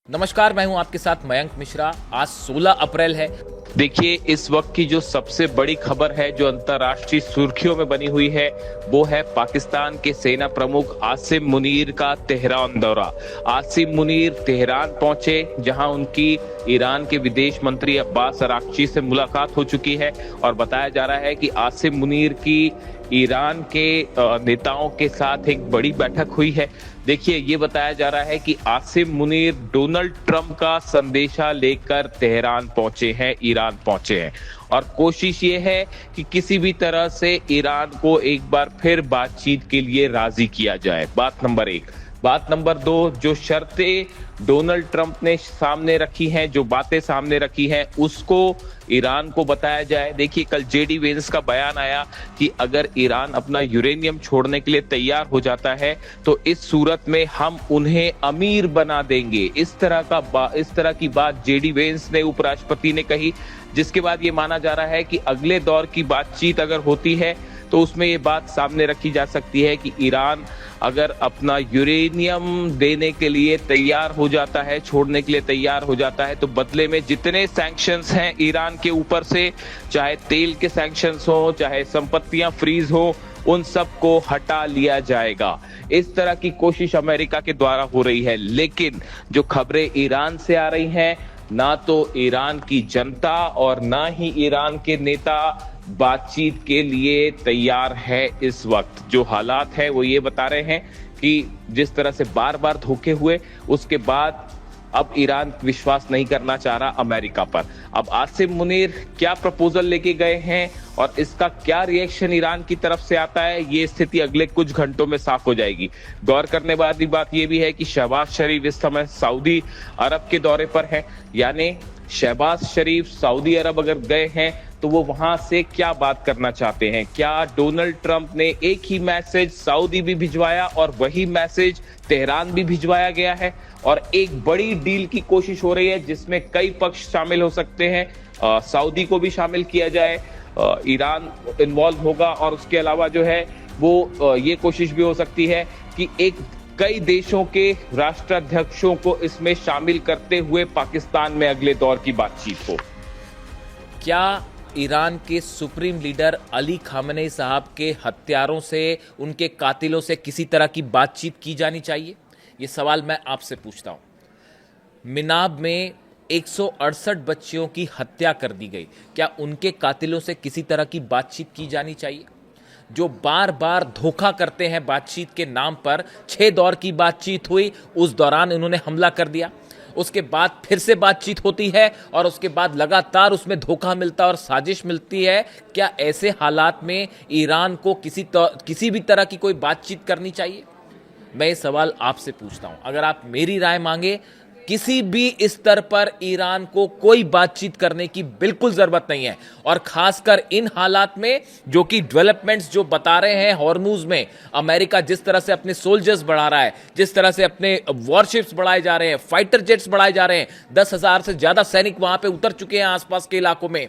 नमस्कार, मैं हूं आपके साथ मयंक मिश्रा। आज 16 अप्रैल है। देखिए, इस वक्त की जो सबसे बड़ी खबर है जो अंतर्राष्ट्रीय सुर्खियों में बनी हुई है वो है पाकिस्तान के सेना प्रमुख आसिम मुनीर का तेहरान दौरा। आसिम मुनीर तेहरान पहुंचे जहां उनकी ईरान के विदेश मंत्री अब्बास अराक्ची से मुलाकात हो चुकी है और बताया जा रहा है कि आसिम मुनीर की ईरान के नेताओं के साथ एक बड़ी बैठक हुई है। देखिए, ये बताया जा रहा है कि आसिम मुनीर डोनाल्ड ट्रंप का संदेशा लेकर तेहरान पहुंचे हैं, ईरान पहुंचे हैं और कोशिश ये है कि किसी भी तरह से ईरान को एक बार फिर बातचीत के लिए राजी किया जाए। बात नंबर 1। बात नंबर 2, जो शर्तें डोनाल्ड ट्रंप ने सामने रखी हैं, जो बातें सामने रखी हैं, उसको ईरान को बताया जाए। देखिए, कल जेडी वेंस का बयान आया कि अगर ईरान अपना यूरेनियम छोड़ने के लिए तैयार हो जाता है तो इस सूरत में हम उन्हें अमीर बना देंगे। इस तरह की बात जेडी वेंस ने, उपराष्ट्रपति ने कही, जिसके बाद ये माना जा रहा है कि अगले दौर की बातचीत अगर होती है तो उसमें ये बात सामने रखी जा सकती है कि ईरान अगर अपना यूरेनियम देने के लिए तैयार हो जाता है, छोड़ने के लिए तैयार हो जाता है, तो बदले में जितने सैंक्शंस हैं ईरान के ऊपर से, चाहे तेल के सैंक्शंस हो, चाहे संपत्तियां फ्रीज हो, उन सब को हटा लिया जाएगा। इस तरह की कोशिश अमेरिका के द्वारा हो रही है। लेकिन जो खबरें ईरान से आ रही हैं, ना तो ईरान की जनता और ना ही ईरान के नेता बातचीत के लिए तैयार है। इस वक्त जो हालात है वो ये बता रहे हैं कि जिस तरह से बार बार धोखे हुए, उसके बाद अब ईरान विश्वास नहीं करना चाह रहा अमेरिका पर। अब आसिम मुनीर क्या प्रपोजल लेके गए हैं और इसका क्या रिएक्शन ईरान की तरफ से आता है, ये स्थिति अगले कुछ घंटों में साफ हो जाएगी। गौर करने वाली बात यह भी है कि शहबाज शरीफ इस समय सऊदी अरब के दौरे पर है। यानी शहबाज शरीफ सऊदी अरब अगर गए हैं तो वो वहां से क्या बात करना चाहते हैं? क्या डोनाल्ड ट्रंप ने एक ही मैसेज सऊदी भी भिजवाया और वही मैसेज तेहरान भी भिजवाया गया है और एक बड़ी डील की कोशिश हो रही है जिसमें कई पक्ष शामिल हो सकते हैं। सऊदी को भी शामिल किया जाए, ईरान इन्वॉल्व होगा और उसके अलावा जो है वो ये कोशिश भी हो सकती है कि कई देशों के राष्ट्राध्यक्षों को इसमें शामिल करते हुए पाकिस्तान में अगले दौर की बातचीत हो। क्या ईरान के सुप्रीम लीडर अली खामेनेई साहब के हत्यारों से, उनके कातिलों से किसी तरह की बातचीत की जानी चाहिए? ये सवाल मैं आपसे पूछता हूं। मिनाब में 168 बच्चियों की हत्या कर दी गई। क्या उनके कातिलों से किसी तरह की बातचीत की जानी चाहिए? जो बार बार धोखा करते हैं बातचीत के नाम पर। 6 दौर की बातचीत हुई, उस दौरान इन्होंने हमला कर दिया, उसके बाद फिर से बातचीत होती है और उसके बाद लगातार उसमें धोखा मिलता है और साजिश मिलती है। क्या ऐसे हालात में ईरान को किसी भी तरह की कोई बातचीत करनी चाहिए? मैं ये सवाल आपसे पूछता हूं। अगर आप मेरी राय मांगे, किसी भी स्तर पर ईरान को कोई बातचीत करने की बिल्कुल जरूरत नहीं है। और खासकर इन हालात में जो कि डेवलपमेंट्स जो बता रहे हैं हॉर्मुज में, अमेरिका जिस तरह से अपने सोल्जर्स बढ़ा रहा है, जिस तरह से अपने वॉरशिप्स बढ़ाए जा रहे हैं, फाइटर जेट्स बढ़ाए जा रहे हैं, 10,000 से ज्यादा सैनिक वहां पे उतर चुके हैं आसपास के इलाकों में,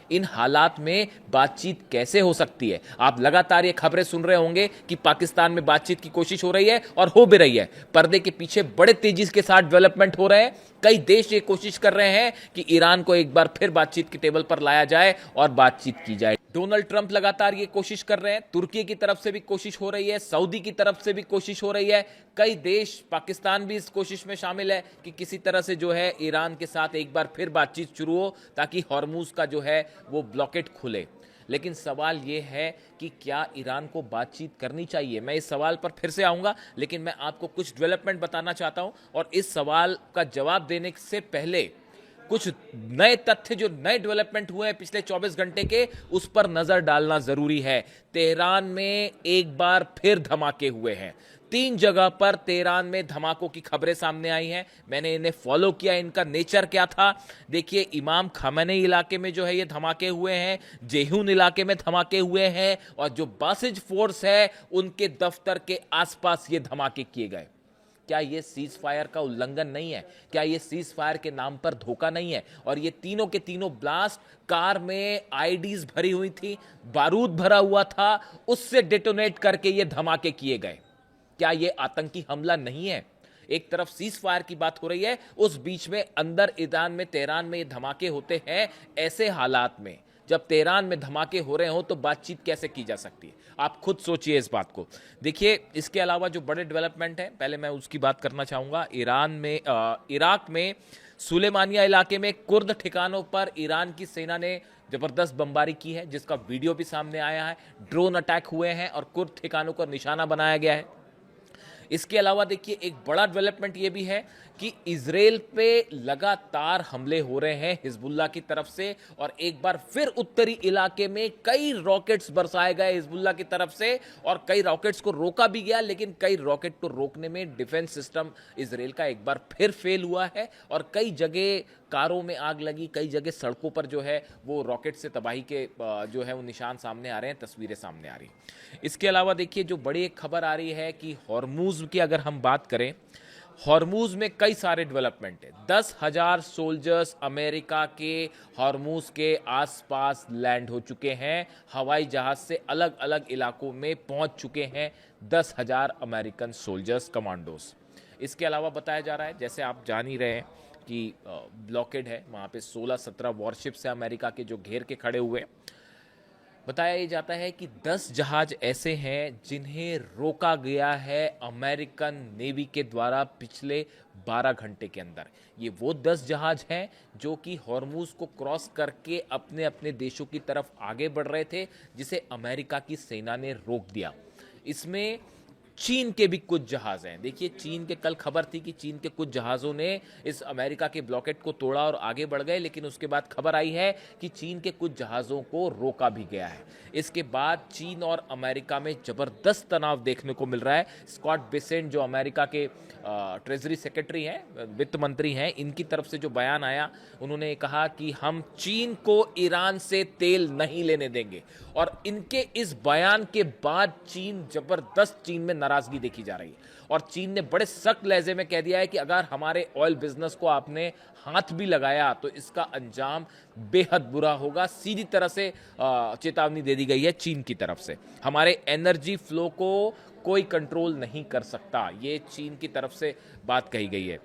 इन हालात में बातचीत कैसे हो सकती है? आप लगातार ये खबरें सुन रहे होंगे कि पाकिस्तान में बातचीत की कोशिश हो रही है और हो भी रही है। पर्दे के पीछे बड़े तेजी के साथ डेवलपमेंट हो रहे हैं। कई देश ये कोशिश कर रहे हैं कि ईरान को एक बार फिर बातचीत के टेबल पर लाया जाए और बातचीत की जाए। डोनाल्ड ट्रंप लगातार ये कोशिश कर रहे हैं। तुर्की की तरफ से भी कोशिश हो रही है, सऊदी की तरफ से भी कोशिश हो रही है। कई देश, पाकिस्तान भी इस कोशिश में शामिल है कि किसी तरह से जो है ईरान के साथ एक बार फिर बातचीत शुरू हो ताकि हॉर्मुज का जो है वो ब्लॉकेट खुले। लेकिन सवाल ये है कि क्या ईरान को बातचीत करनी चाहिए? मैं इस सवाल पर फिर से आऊंगा, लेकिन मैं आपको कुछ डेवलपमेंट बताना चाहता हूं और इस सवाल का जवाब देने से पहले कुछ नए तथ्य, जो नए डेवलपमेंट हुए हैं पिछले 24 घंटे के, उस पर नजर डालना जरूरी है। तेहरान में एक बार फिर धमाके हुए हैं। 3 जगह पर तेहरान में धमाकों की खबरें सामने आई हैं। मैंने इन्हें फॉलो किया, इनका नेचर क्या था। देखिए, इमाम खामेनेई इलाके में जो है ये धमाके हुए हैं, जेहून इलाके में धमाके हुए हैं और जो बासिज फोर्स है उनके दफ्तर के आसपास ये धमाके किए गए। क्या ये सीज फायर का उल्लंघन नहीं है? क्या ये सीज फायर के नाम पर धोखा नहीं है? और ये तीनों के तीनों ब्लास्ट कार में आईडीज भरी हुई थी, बारूद भरा हुआ था, उससे डेटोनेट करके ये धमाके किए गए। क्या ये आतंकी हमला नहीं है? एक तरफ सीज फायर की बात हो रही है, उस बीच में अंदर ईरान में, तेहरान में ये धमाके होते हैं। ऐसे हालात में जब तेहरान में धमाके हो रहे हो तो बातचीत कैसे की जा सकती है? आप खुद सोचिए इस बात को। देखिए, इसके अलावा जो बड़े डेवलपमेंट है, पहले मैं उसकी बात करना चाहूँगा। इराक में सुलेमानिया इलाके में कुर्द ठिकानों पर ईरान की सेना ने जबरदस्त बमबारी की है, जिसका वीडियो भी सामने आया है। ड्रोन अटैक हुए हैं और कुर्द ठिकानों को निशाना बनाया गया है। इसके अलावा देखिए, एक बड़ा डेवलपमेंट ये भी है कि इजराइल पे लगातार हमले हो रहे हैं हिजबुल्लाह की तरफ से, और एक बार फिर उत्तरी इलाके में कई रॉकेट्स बरसाए गए हिजबुल्लाह की तरफ से, और कई रॉकेट्स को रोका भी गया, लेकिन कई रॉकेट को रोकने में डिफेंस सिस्टम इजराइल का एक बार फिर फेल हुआ है, और कई जगह कारों में आग लगी, कई जगह सड़कों पर जो है वो रॉकेट से तबाही के जो है वो निशान सामने आ रहे हैं, तस्वीरें सामने आ रही हैं। इसके अलावा देखिए, जो बड़ी एक खबर आ रही है कि हॉर्मूज की अगर हम बात करें, हॉर्मूज में कई सारे डेवलपमेंट है। 10,000 सोल्जर्स अमेरिका के हॉर्मूज के आसपास लैंड हो चुके हैं, हवाई जहाज से अलग अलग इलाकों में पहुंच चुके हैं 10,000 अमेरिकन सोल्जर्स, कमांडोज। इसके अलावा बताया जा रहा है, जैसे आप जान ही रहे हैं कि ब्लॉकेड है वहाँ पे, 16-17 वॉरशिप्स है अमेरिका के जो घेर के खड़े हुए हैं। बताया ये जाता है कि 10 जहाज ऐसे हैं जिन्हें रोका गया है अमेरिकन नेवी के द्वारा पिछले 12 घंटे के अंदर। ये वो 10 जहाज हैं जो कि हॉर्मूज को क्रॉस करके अपने अपने देशों की तरफ आगे बढ़ रहे थे, जिसे अमेरिका की सेना ने रोक दिया। इसमें चीन के भी कुछ जहाज हैं। देखिए, चीन के कल खबर थी कि चीन के कुछ जहाज़ों ने इस अमेरिका के ब्लॉकेट को तोड़ा और आगे बढ़ गए, लेकिन उसके बाद खबर आई है कि चीन के कुछ जहाज़ों को रोका भी गया है। इसके बाद चीन और अमेरिका में ज़बरदस्त तनाव देखने को मिल रहा है। स्कॉट बेसेंट जो अमेरिका के ट्रेजरी सेक्रेटरी हैं, वित्त मंत्री हैं, इनकी तरफ से जो बयान आया, उन्होंने कहा कि हम चीन को ईरान से तेल नहीं लेने देंगे, और इनके इस बयान के बाद चीन में नाराजगी देखी जा रही है, और चीन ने बड़े सख्त लहजे में कह दिया है कि अगर हमारे ऑयल बिजनेस को आपने हाथ भी लगाया तो इसका अंजाम बेहद बुरा होगा। सीधी तरह से चेतावनी दे दी गई है चीन की तरफ से। हमारे एनर्जी फ्लो को कोई कंट्रोल नहीं कर सकता, ये चीन की तरफ से बात कही गई है।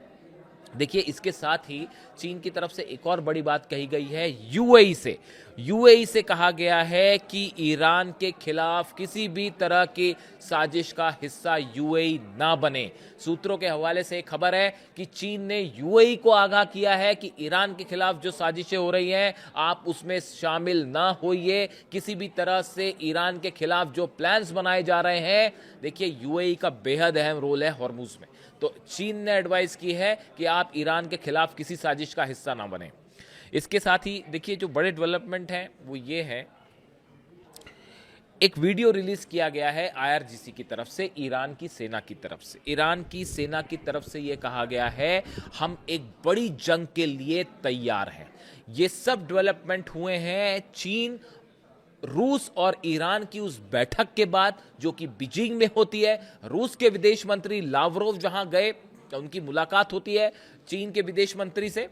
देखिए, इसके साथ ही चीन की तरफ से एक और बड़ी बात कही गई है यूएई से कहा गया है कि ईरान के खिलाफ किसी भी तरह की साजिश का हिस्सा यूएई ना बने। सूत्रों के हवाले से एक खबर है कि चीन ने यूएई को आगाह किया है कि ईरान के खिलाफ जो साजिशें हो रही हैं, आप उसमें शामिल ना होइए। किसी भी तरह से ईरान के खिलाफ जो प्लान्स बनाए जा रहे हैं, देखिए यूएई का बेहद अहम रोल है हॉर्मुज में, तो चीन ने एडवाइस की है कि आप ईरान के खिलाफ किसी साजिश का हिस्सा ना बने। इसके साथ ही देखिए, जो बड़े डेवलपमेंट हैं वो ये है, एक वीडियो रिलीज किया गया है आईआरजीसी की तरफ से, ईरान की सेना की तरफ से। ईरान की सेना की तरफ से ये कहा गया है, हम एक बड़ी जंग के लिए तैयार हैं। ये सब डेवलपमेंट हुए हैं चीन, रूस और ईरान की उस बैठक के बाद जो कि बीजिंग में होती है। रूस के विदेश मंत्री लावरोव जहां गए, उनकी मुलाकात होती है चीन के विदेश मंत्री से,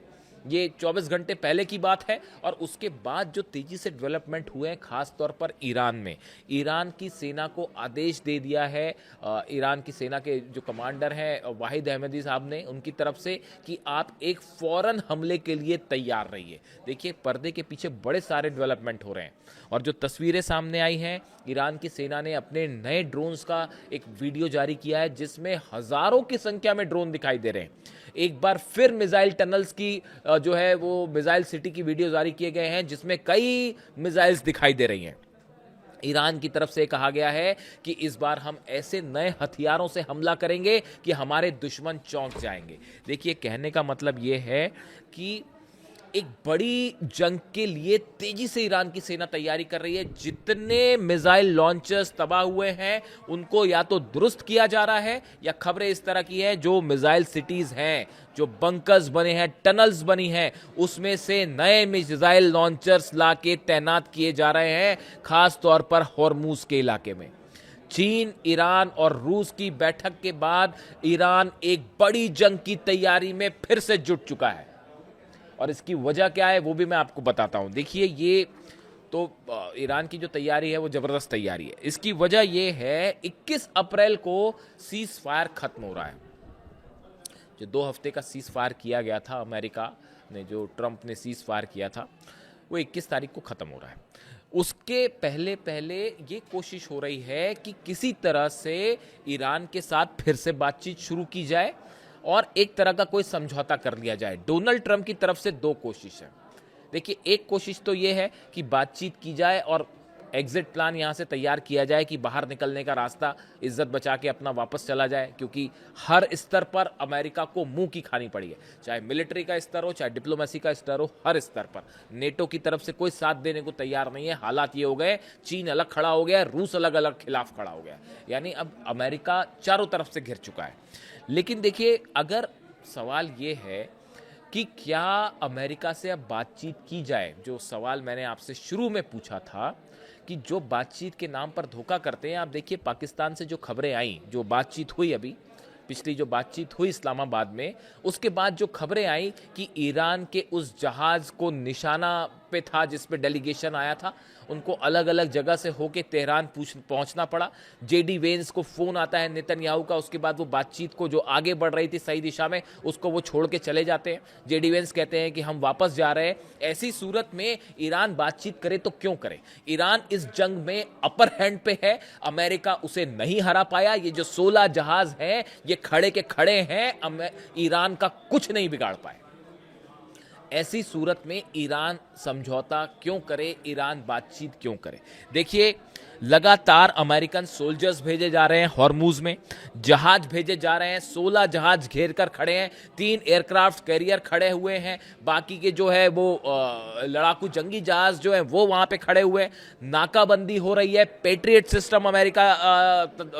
ये 24 घंटे पहले की बात है। और उसके बाद जो तेजी से डेवलपमेंट हुए हैं, खास तौर पर ईरान में, ईरान की सेना को आदेश दे दिया है ईरान की सेना के जो कमांडर हैं वाहिद अहमदी साहब ने, उनकी तरफ से, कि आप एक फौरन हमले के लिए तैयार रहिए। देखिए, पर्दे के पीछे बड़े सारे डेवलपमेंट हो रहे हैं, और जो तस्वीरें सामने आई हैं, ईरान की सेना ने अपने नए ड्रोन्स का एक वीडियो जारी किया है जिसमें हजारों की संख्या में ड्रोन दिखाई दे रहे हैं। एक बार फिर मिसाइल टनल्स की जो है वो मिसाइल सिटी की वीडियो जारी किए गए हैं जिसमें कई मिसाइल्स दिखाई दे रही हैं। ईरान की तरफ से कहा गया है कि इस बार हम ऐसे नए हथियारों से हमला करेंगे कि हमारे दुश्मन चौंक जाएंगे। देखिए, कहने का मतलब यह है कि एक बड़ी जंग के लिए तेजी से ईरान की सेना तैयारी कर रही है। जितने मिसाइल लॉन्चर्स तबाह हुए हैं उनको या तो दुरुस्त किया जा रहा है, या खबरें इस तरह की हैं जो मिसाइल सिटीज हैं, जो बंकर्स बने हैं, टनल्स बनी हैं, उसमें से नए मिसाइल लॉन्चर्स लाके तैनात किए जा रहे हैं, खास तौर पर हॉर्मूज के इलाके में। चीन, ईरान और रूस की बैठक के बाद ईरान एक बड़ी जंग की तैयारी में फिर से जुट चुका है, और इसकी वजह क्या है वो भी मैं आपको बताता हूं। देखिए, ये तो ईरान की जो तैयारी है वो जबरदस्त तैयारी है। इसकी वजह ये है, 21 अप्रैल को सीज फायर खत्म हो रहा है। जो 2 हफ्ते का सीज़ फायर किया गया था, अमेरिका ने जो ट्रंप ने सीज़ फायर किया था, वो 21 तारीख को ख़त्म हो रहा है। उसके पहले पहले ये कोशिश हो रही है कि किसी तरह से ईरान के साथ फिर से बातचीत शुरू की जाए और एक तरह का कोई समझौता कर लिया जाए। डोनाल्ड ट्रंप की तरफ से 2 कोशिश है। देखिए, एक कोशिश तो ये है कि बातचीत की जाए और एग्जिट प्लान यहाँ से तैयार किया जाए कि बाहर निकलने का रास्ता इज्जत बचा के अपना वापस चला जाए, क्योंकि हर स्तर पर अमेरिका को मुंह की खानी पड़ी है, चाहे मिलिट्री का स्तर हो, चाहे डिप्लोमेसी का स्तर हो, हर स्तर पर नेटो की तरफ से कोई साथ देने को तैयार नहीं है। हालात ये हो गए, चीन अलग खड़ा हो गया, रूस अलग अलग खिलाफ खड़ा हो गया, यानी अब अमेरिका चारों तरफ से घिर चुका है। लेकिन देखिए, अगर सवाल ये है कि क्या अमेरिका से अब बातचीत की जाए, जो सवाल मैंने आपसे शुरू में पूछा था कि जो बातचीत के नाम पर धोखा करते हैं। आप देखिए, पाकिस्तान से जो खबरें आई, जो बातचीत हुई अभी पिछली जो बातचीत हुई इस्लामाबाद में, उसके बाद जो खबरें आई कि ईरान के उस जहाज़ को निशाना पे था जिस पे डेलीगेशन आया था, उनको अलग अलग जगह से होके तेहरान पहुंचना पड़ा। जेडी वेंस को फ़ोन आता है नेतन्याहू का, उसके बाद वो बातचीत को जो आगे बढ़ रही थी सही दिशा में, उसको वो छोड़ के चले जाते हैं। जेडी वेंस कहते हैं कि हम वापस जा रहे हैं। ऐसी सूरत में ईरान बातचीत करे तो क्यों करे? ईरान इस जंग में अपर हैंड पे है, अमेरिका उसे नहीं हरा पाया। ये जो 16 जहाज हैं, ये खड़े के खड़े हैं, ईरान का कुछ नहीं बिगाड़ पाए। ऐसी सूरत में ईरान समझौता क्यों करे, ईरान बातचीत क्यों करे? देखिए, लगातार अमेरिकन सोल्जर्स भेजे जा रहे हैं हॉर्मूज में, जहाज भेजे जा रहे हैं, 16 जहाज घेर कर खड़े हैं, 3 एयरक्राफ्ट कैरियर खड़े हुए हैं, बाकी के जो है वो लड़ाकू जंगी जहाज जो है वो वहां पे खड़े हुए हैं, नाकाबंदी हो रही है, पेट्रियट सिस्टम अमेरिका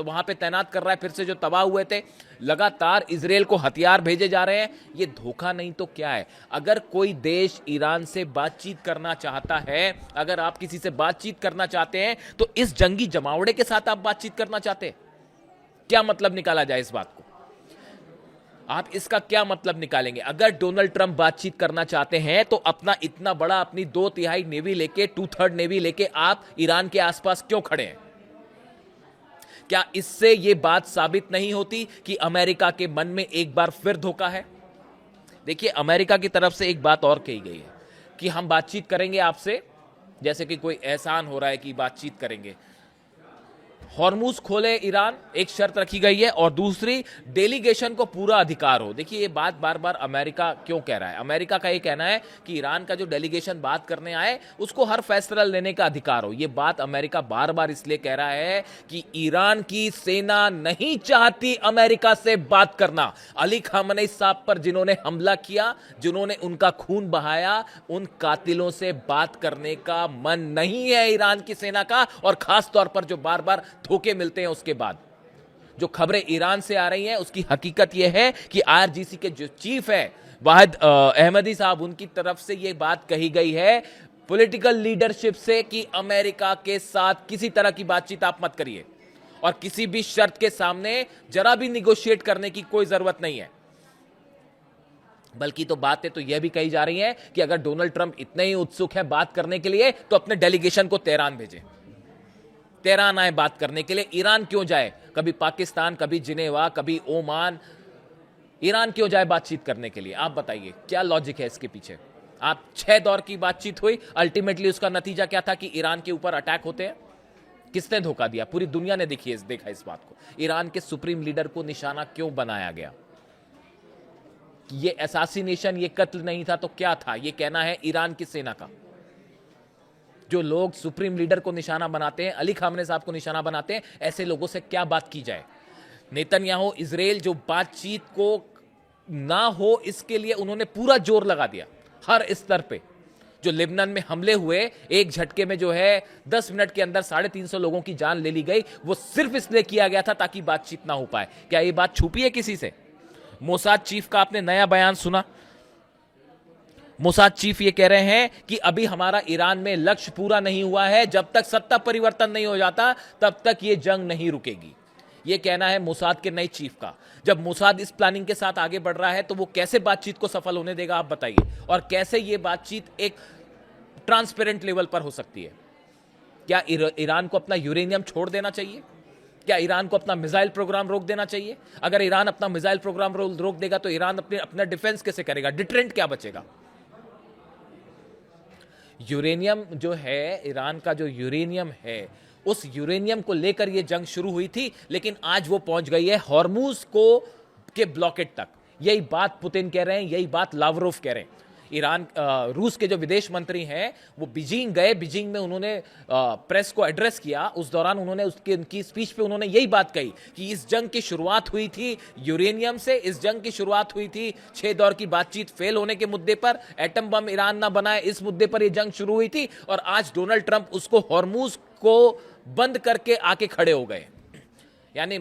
वहां पे तैनात कर रहा है फिर से जो तबाह हुए थे, लगातार इजराइल को हथियार भेजे जा रहे हैं। ये धोखा नहीं तो क्या है? अगर कोई देश ईरान से बातचीत करना चाहता है, अगर आप किसी से बातचीत करना चाहते हैं, तो इस जंगी जमावड़े के साथ आप बातचीत करना चाहते हैं? क्या मतलब निकाला जाए इस बात को? आप इसका क्या मतलब निकालेंगे? अगर डोनाल्ड ट्रंप बातचीत करना चाहते हैं तो अपना इतना बड़ा, अपनी 2/3 नेवी लेके, 2/3 नेवी लेके आप ईरान के आसपास क्यों खड़े हैं? क्या इससे यह बात साबित नहीं होती कि अमेरिका के मन में एक बार फिर धोखा है? देखिए, अमेरिका की तरफ से एक बात और कही गई है कि हम बातचीत करेंगे आपसे, जैसे कि कोई एहसान हो रहा है कि बातचीत करेंगे। हॉर्मूज खोले ईरान, एक शर्त रखी गई है, और दूसरी, डेलीगेशन को पूरा अधिकार हो। देखिए, ये बात बार बार अमेरिका क्यों कह रहा है? अमेरिका का ये कहना है कि ईरान का जो डेलीगेशन बात करने आए, उसको हर फैसला लेने का अधिकार हो। ये बात अमेरिका बार बार इसलिए कह रहा है कि ईरान की सेना नहीं चाहती अमेरिका से बात करना। अली खामनेई साहब पर जिन्होंने हमला किया, जिन्होंने उनका खून बहाया, उन कातिलों से बात करने का मन नहीं है ईरान की सेना का। और खास तौर पर जो बार बार धोखे मिलते हैं, उसके बाद जो खबरें ईरान से आ रही हैं, उसकी हकीकत यह है कि आईआरजीसी के जो चीफ है वाहिद अहमदी साहब, उनकी तरफ से यह बात कही गई है पॉलिटिकल लीडरशिप से कि अमेरिका के साथ किसी तरह की बातचीत आप मत करिए, और किसी भी शर्त के सामने जरा भी निगोशिएट करने की कोई जरूरत नहीं है। बल्कि तो बातें तो यह भी कही जा रही हैं कि अगर डोनाल्ड ट्रंप इतने ही उत्सुक है बात करने के लिए, तो अपने डेलीगेशन को तेहरान भेजें, तेहरान आए बात करने के लिए। ईरान क्यों जाए? कभी पाकिस्तान, कभी जिनेवा, कभी ओमान, ईरान क्यों जाए बातचीत करने के लिए? आप बताइए, क्या लॉजिक है इसके पीछे? आप 6 दौर की बातचीत हुई, अल्टीमेटली उसका नतीजा क्या था कि ईरान के ऊपर अटैक होते हैं। किसने धोखा दिया? पूरी दुनिया ने देखा इस बात को। ईरान के सुप्रीम लीडर को निशाना क्यों बनाया गया? ये असैसिनेशन, ये कत्ल नहीं था तो क्या था? ये कहना है ईरान की सेना का। जो लोग सुप्रीम लीडर को निशाना बनाते हैं, अली खामने साहब को निशाना बनाते हैं, ऐसे लोगों से क्या बात की जाए? नेतन्याहू, इजराइल जो बातचीत को ना हो इसके लिए उन्होंने पूरा जोर लगा दिया हर स्तर पे। जो लेबनान में हमले हुए, एक झटके में जो है 10 मिनट के अंदर 350 लोगों की जान ले ली गई, वो सिर्फ इसलिए किया गया था ताकि बातचीत ना हो पाए। क्या ये बात छुपी है किसी से? मोसाद चीफ का आपने नया बयान सुना? मोसाद चीफ ये कह रहे हैं कि अभी हमारा ईरान में लक्ष्य पूरा नहीं हुआ है, जब तक सत्ता परिवर्तन नहीं हो जाता तब तक ये जंग नहीं रुकेगी। ये कहना है मोसाद के नए चीफ का। जब मोसाद इस प्लानिंग के साथ आगे बढ़ रहा है तो वो कैसे बातचीत को सफल होने देगा, आप बताइए? और कैसे ये बातचीत एक ट्रांसपेरेंट लेवल पर हो सकती है? क्या ईरान को अपना यूरेनियम छोड़ देना चाहिए? क्या ईरान को अपना मिसाइल प्रोग्राम रोक देना चाहिए? अगर ईरान अपना मिसाइल प्रोग्राम रोक देगा तो ईरान अपना डिफेंस कैसे करेगा? डिटरेंट क्या बचेगा? यूरेनियम जो है, ईरान का जो यूरेनियम है, उस यूरेनियम को लेकर यह जंग शुरू हुई थी, लेकिन आज वो पहुंच गई है हॉर्मूज को के ब्लॉकेट तक। यही बात पुतिन कह रहे हैं, यही बात लावरोव कह रहे हैं। रूस के जो विदेश मंत्री हैं वो बीजिंग गए, बीजिंग में उन्होंने प्रेस को एड्रेस किया। उस दौरान उन्होंने उनकी स्पीच पे उन्होंने यही बात कही कि इस जंग की शुरुआत हुई थी यूरेनियम से, इस जंग की शुरुआत हुई थी 6 दौर की बातचीत फेल होने के मुद्दे पर, एटम बम ईरान ना बनाए इस मुद्दे पर यह जंग शुरू हुई थी, और आज डोनाल्ड ट्रंप उसको हॉर्मूज को बंद करके आके खड़े हो गए। यानी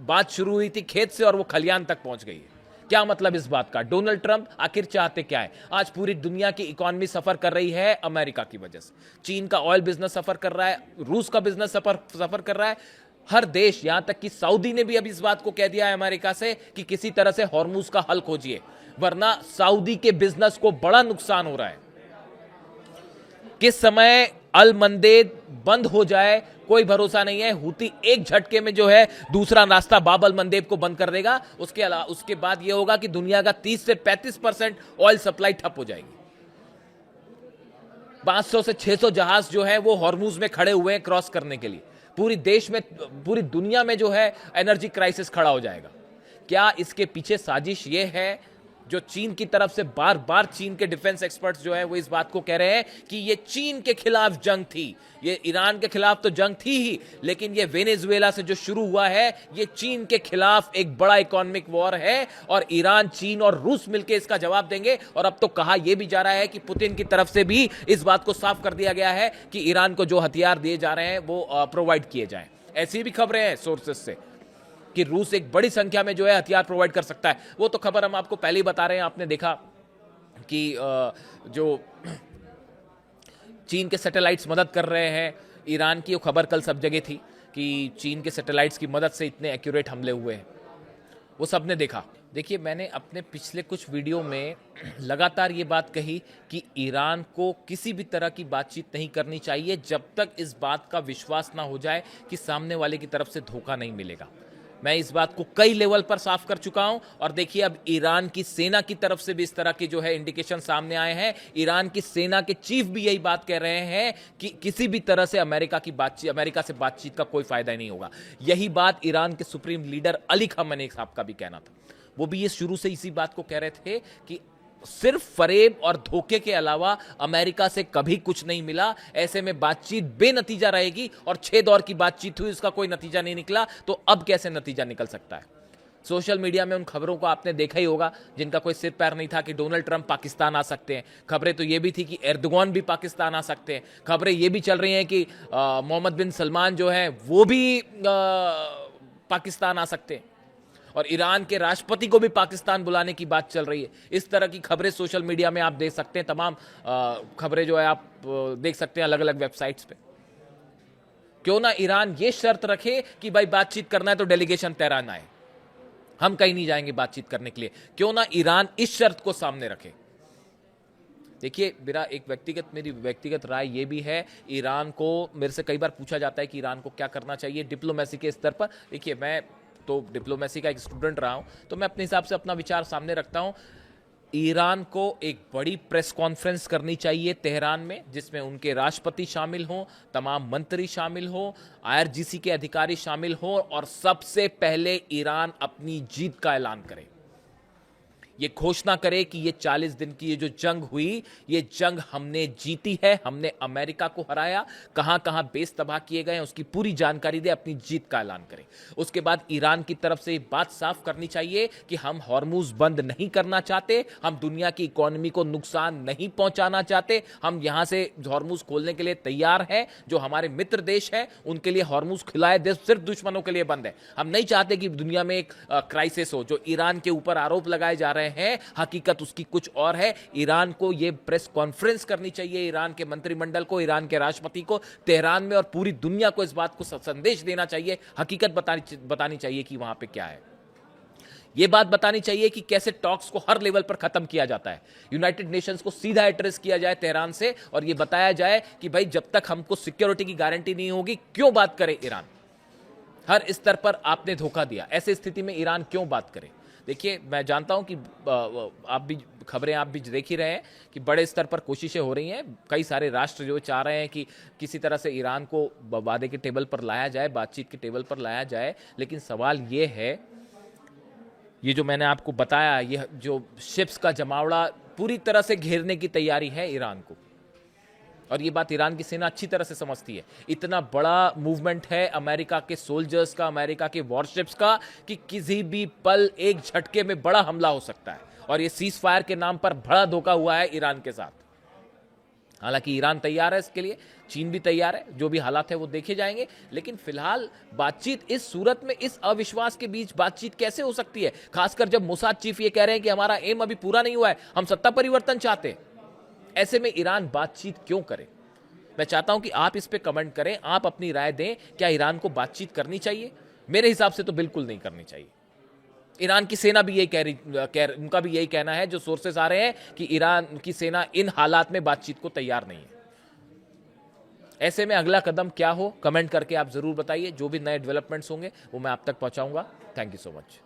बात शुरू हुई थी खेत से और वो खलियान तक पहुंच गई है। क्या मतलब इस बात का? डोनाल्ड ट्रंप आखिर चाहते क्या है? आज पूरी दुनिया की इकोनॉमी सफर कर रही है अमेरिका की वजह से। चीन का ऑयल बिजनेस सफर कर रहा है, रूस का बिजनेस सफर कर रहा है, हर देश, यहां तक कि सऊदी ने भी अब इस बात को कह दिया है अमेरिका से कि किसी तरह से हॉर्मूज का हल खोजिए, वरना सऊदी के बिजनेस को बड़ा नुकसान हो रहा है। किस समय अल मंदेद बंद हो जाए कोई भरोसा नहीं है। हूती एक झटके में जो है दूसरा रास्ता बाब अल मंदेब को बंद कर देगा। उसके बाद यह होगा कि दुनिया का 30 से 35% ऑयल सप्लाई ठप हो जाएगी। 500 से 600 जहाज जो है वो हॉर्मूज में खड़े हुए हैं क्रॉस करने के लिए। पूरी दुनिया में जो है एनर्जी क्राइसिस खड़ा हो जाएगा। क्या इसके पीछे साजिश ये है जो चीन की तरफ से बार बार चीन के डिफेंस एक्सपर्ट्स जो है वो इस बात को कह रहे हैं कि ये चीन के खिलाफ जंग थी, ये ईरान के खिलाफ तो जंग थी ही, लेकिन ये वेनेजुएला से जो शुरू हुआ है ये चीन के खिलाफ एक बड़ा इकोनॉमिक वॉर है, और ईरान, चीन और रूस मिलकर इसका जवाब देंगे। और अब तो कहा यह भी जा रहा है कि पुतिन की तरफ से भी इस बात को साफ कर दिया गया है कि ईरान को जो हथियार दिए जा रहे हैं वो प्रोवाइड किए जाएं। ऐसी भी खबरें हैं सोर्सेस से कि रूस एक बड़ी संख्या में जो है हथियार प्रोवाइड कर सकता है। वो तो खबर हम आपको पहले ही बता रहे हैं। आपने देखा कि जो चीन के सैटेलाइट्स मदद कर रहे हैं ईरान की, वो खबर कल सब जगह थी कि चीन के सैटेलाइट्स की मदद से इतने एक्यूरेट हमले हुए हैं, वो सबने देखा। देखिए, मैंने अपने पिछले कुछ वीडियो में लगातार ये बात कही कि ईरान को किसी भी तरह की बातचीत नहीं करनी चाहिए जब तक इस बात का विश्वास ना हो जाए कि सामने वाले की तरफ से धोखा नहीं मिलेगा। मैं इस बात को कई लेवल पर साफ कर चुका हूं, और देखिए अब ईरान की सेना की तरफ से भी इस तरह की जो है इंडिकेशन सामने आए हैं। ईरान की सेना के चीफ भी यही बात कह रहे हैं कि किसी भी तरह से अमेरिका से बातचीत का कोई फायदा नहीं होगा। यही बात ईरान के सुप्रीम लीडर अली खामेनी साहब का भी कहना था। वो भी ये शुरू से इसी बात को कह रहे थे कि सिर्फ फरेब और धोखे के अलावा अमेरिका से कभी कुछ नहीं मिला, ऐसे में बातचीत बेनतीजा रहेगी। और 6 दौर की बातचीत हुई, उसका कोई नतीजा नहीं निकला, तो अब कैसे नतीजा निकल सकता है? सोशल मीडिया में उन खबरों को आपने देखा ही होगा जिनका कोई सिर पैर नहीं था कि डोनाल्ड ट्रंप पाकिस्तान आ सकते हैं। खबरें तो ये भी थी कि एर्दोगान भी पाकिस्तान आ सकते हैं। खबरें ये भी चल रही हैं कि मोहम्मद बिन सलमान जो है वो भी पाकिस्तान आ सकते हैं, और ईरान के राष्ट्रपति को भी पाकिस्तान बुलाने की बात चल रही है। इस तरह की खबरें सोशल मीडिया में आप देख सकते हैं। तमाम खबरें जो है आप देख सकते हैं अलग अलग वेबसाइट्स पे। क्यों ना ईरान ये शर्त रखे कि भाई बातचीत करना है तो डेलीगेशन तेहरान आए, हम कहीं नहीं जाएंगे बातचीत करने के लिए। क्यों ना ईरान इस शर्त को सामने रखे। देखिए, मेरी व्यक्तिगत राय ये भी है, ईरान को मेरे से कई बार पूछा जाता है कि ईरान को क्या करना चाहिए डिप्लोमेसी के स्तर पर। देखिए, मैं तो डिप्लोमेसी का एक स्टूडेंट रहा हूं, तो मैं अपने हिसाब से अपना विचार सामने रखता हूं। ईरान को एक बड़ी प्रेस कॉन्फ्रेंस करनी चाहिए तेहरान में, जिसमें उनके राष्ट्रपति शामिल हों, तमाम मंत्री शामिल हों, IRGC के अधिकारी शामिल हों, और सबसे पहले ईरान अपनी जीत का ऐलान करे। ये घोषणा करे कि ये 40 दिन की ये जो जंग हुई, ये जंग हमने जीती है, हमने अमेरिका को हराया, कहां कहां बेस तबाह किए गए हैं उसकी पूरी जानकारी दे, अपनी जीत का ऐलान करें। उसके बाद ईरान की तरफ से बात साफ करनी चाहिए कि हम हॉर्मूज बंद नहीं करना चाहते, हम दुनिया की इकोनॉमी को नुकसान नहीं पहुंचाना चाहते, हम यहां से हॉर्मूज खोलने के लिए तैयार हैं। जो हमारे मित्र देश हैं उनके लिए हॉर्मूज खुलाए दे, सिर्फ दुश्मनों के लिए बंद है। हम नहीं चाहते कि दुनिया में एक क्राइसिस हो। जो ईरान के ऊपर आरोप लगाए जा रहे हैं, हकीकत उसकी कुछ और है। ईरान को यह प्रेस कॉन्फ्रेंस करनी चाहिए, ईरान के मंत्रिमंडल को, ईरान के राष्ट्रपति को तेहरान में, और पूरी दुनिया को इस बात को संदेश देना चाहिए, हकीकत बतानी चाहिए कि वहां पे क्या है। यह बात बतानी चाहिए कि कैसे टॉक्स को हर लेवल पर खत्म किया जाता है। यूनाइटेड नेशंस को सीधा एड्रेस किया जाए तेहरान से, और यह बताया जाए कि भाई जब तक हमको सिक्योरिटी की गारंटी नहीं होगी क्यों बात करे ईरान। हर स्तर पर आपने धोखा दिया। ऐसे स्थिति में ईरान क्यों बात करे? देखिए, मैं जानता हूं कि आप भी खबरें आप भी देख ही रहे हैं कि बड़े स्तर पर कोशिशें हो रही हैं। कई सारे राष्ट्र जो चाह रहे हैं कि किसी तरह से ईरान को वादे के टेबल पर लाया जाए, बातचीत के टेबल पर लाया जाए। लेकिन सवाल ये है, ये जो मैंने आपको बताया, ये जो शिप्स का जमावड़ा पूरी तरह से घेरने की तैयारी है ईरान को, और ये बात ईरान की सेना अच्छी तरह से समझती है। इतना बड़ा मूवमेंट है अमेरिका के सोल्जर्स का, अमेरिका के वॉरशिप्स का, कि किसी भी पल एक झटके में बड़ा हमला हो सकता है। और ये सीज फायर के नाम पर बड़ा धोखा हुआ है ईरान के साथ। हालांकि ईरान तैयार है इसके लिए, चीन भी तैयार है, जो भी हालात है वो देखे जाएंगे। लेकिन फिलहाल बातचीत इस सूरत में, इस अविश्वास के बीच बातचीत कैसे हो सकती है? खासकर जब मोसाद चीफ ये कह रहे हैं कि हमारा एम अभी पूरा नहीं हुआ है, हम सत्ता परिवर्तन चाहते हैं। ऐसे में ईरान बातचीत क्यों करे? मैं चाहता हूं कि आप इस पे कमेंट करें, आप अपनी राय दें। क्या ईरान को बातचीत करनी चाहिए? मेरे हिसाब से तो बिल्कुल नहीं करनी चाहिए। ईरान की सेना भी यही उनका भी यही कहना है, जो सोर्सेस आ रहे हैं, कि ईरान की सेना इन हालात में बातचीत को तैयार नहीं है। ऐसे में अगला कदम क्या हो, कमेंट करके आप जरूर बताइए। जो भी नए डेवलपमेंट्स होंगे वो मैं आप तक पहुंचाऊंगा। Thank you so much.